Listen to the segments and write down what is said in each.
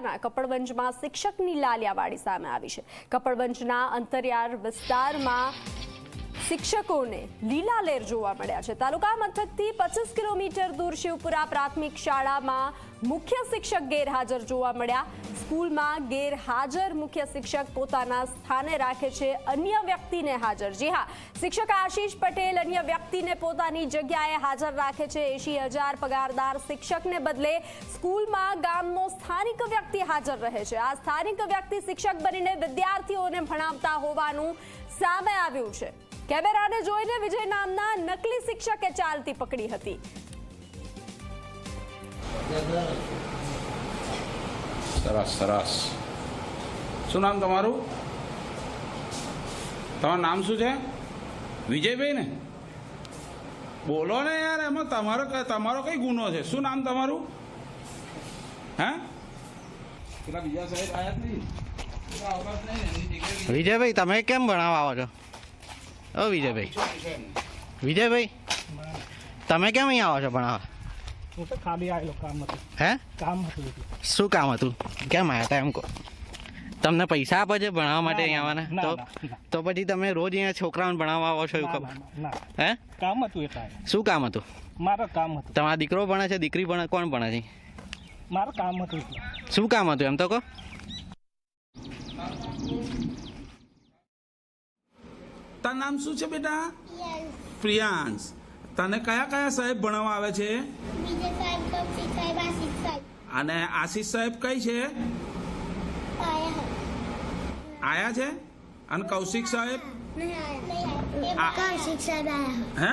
જિલ્લાના કપડવંજમાં શિક્ષકની લાલિયાવાડી સામે આવી છે। કપડવંજના અંતરિયાળ વિસ્તારમાં શિક્ષકોને લીલા લેર જોવા મળ્યા છે। તાલુકા મથકથી 25 કિલોમીટર દૂર શિવપુરા પ્રાથમિક શાળામાં મુખ્ય શિક્ષક ગેરહાજર જોવા મળ્યા। સ્કૂલમાં ગેરહાજર મુખ્ય શિક્ષક પોતાના સ્થાને રાખે છે અન્ય વ્યક્તિને હાજર। જી હા, શિક્ષક આશીષ પટેલ અન્ય વ્યક્તિને પોતાની જગ્યાએ હાજર રાખે છે। 80,000 પગારદાર શિક્ષકને બદલે સ્કૂલમાં ગામનો સ્થાનિક વ્યક્તિ હાજર રહે છે। આ સ્થાનિક વ્યક્તિ શિક્ષક બનીને વિદ્યાર્થીઓને ભણાવતા હોવાનું સામે આવ્યું છે। કેમેરાને જોઈને વિજય નામના નકલી શિક્ષકે ચાલતી પકડી હતી। સરસ સરસ। શું નામ તમારું? તમારું નામ શું છે? વિજયભાઈ ને? બોલો ને યાર, એમાં તમારો કઈ ગુનો છે? શું નામ તમારું? હે? પેલા બીજા સાહેબ આયા જ નહીં। વિજયભાઈ, તમે કેમ ભણાવવા આવો છો? ઓ વિજયભાઈ, વિજયભાઈ તમે કેમ અહીં આવો છો ભણાવવા? હું તો ખાલી આવેલો, કામ હતું। હે? કામ હતું। શું કામ હતું? કેમ આવ્યા હતા એમ કહો? તમને પૈસા આપે છે ભણાવવા માટે અહીં આવવાના? તો પછી તમે રોજ અહીંયા છોકરાઓને ભણાવવા આવો છો એવું ખબર? હે? કામ હતું એટલે। શું કામ હતું? મારું કામ હતું। તમારા દીકરો ભણે છે, દીકરી ભણે, કોણ ભણે છે? મારું કામ હતું એટલે। શું કામ હતું એમ તો કહો? તારું નામ શું છે બેટા? પ્રિયાંશ। તને કયા કયા સાહેબ ભણાવવા આવે છે? અને આશીષ સાહેબ કઈ છે? આયા છે? અને કૌશિક સાહેબ? હે?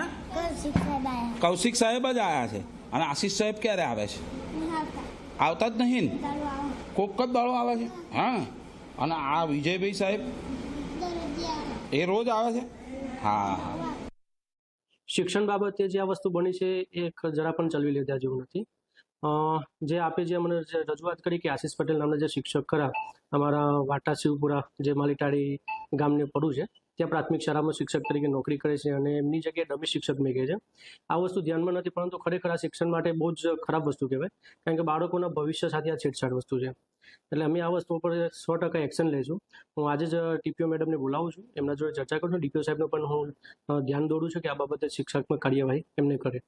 કૌશિક સાહેબ જ આયા છે। અને આશીષ સાહેબ ક્યારે આવે છે? આવતા જ નહીં ને? કોક જ દાડો આવે છે? હા। અને આ વિજયભાઈ સાહેબ એ રોજ આવે છે? હા। શિક્ષણ બાબતે જે આ વસ્તુ બની છે એ જરા પણ ચલવી લેતા જેવું નથી। જે આપે જે મને રજૂઆત કરી કે આશીષ પટેલ નામના જે શિક્ષક ખરા અમારા વાટા શિવપુરા જે માલીટાળી ગામને પડું છે ત્યાં પ્રાથમિક શાળામાં શિક્ષક તરીકે નોકરી કરે છે અને એમની જગ્યાએ ડમી શિક્ષક મેળવે છે। આ વસ્તુ ધ્યાનમાં નથી, પરંતુ ખરેખર આ શિક્ષણ માટે બહુ જ ખરાબ વસ્તુ કહેવાય, કારણ કે બાળકોના ભવિષ્ય સાથે આ છેડછાડ વસ્તુ છે। એટલે અમે આ વસ્તુ પર 100% એક્શન લઈશું। હું આજે જ ટીપીઓ મેડમને બોલાવું છું, એમના જોડે ચર્ચા કરું છું। ડીપીઓ સાહેબને પણ હું ધ્યાન દોરું છું કે આ બાબતે શિક્ષાત્મક કાર્યવાહી એમને કરે।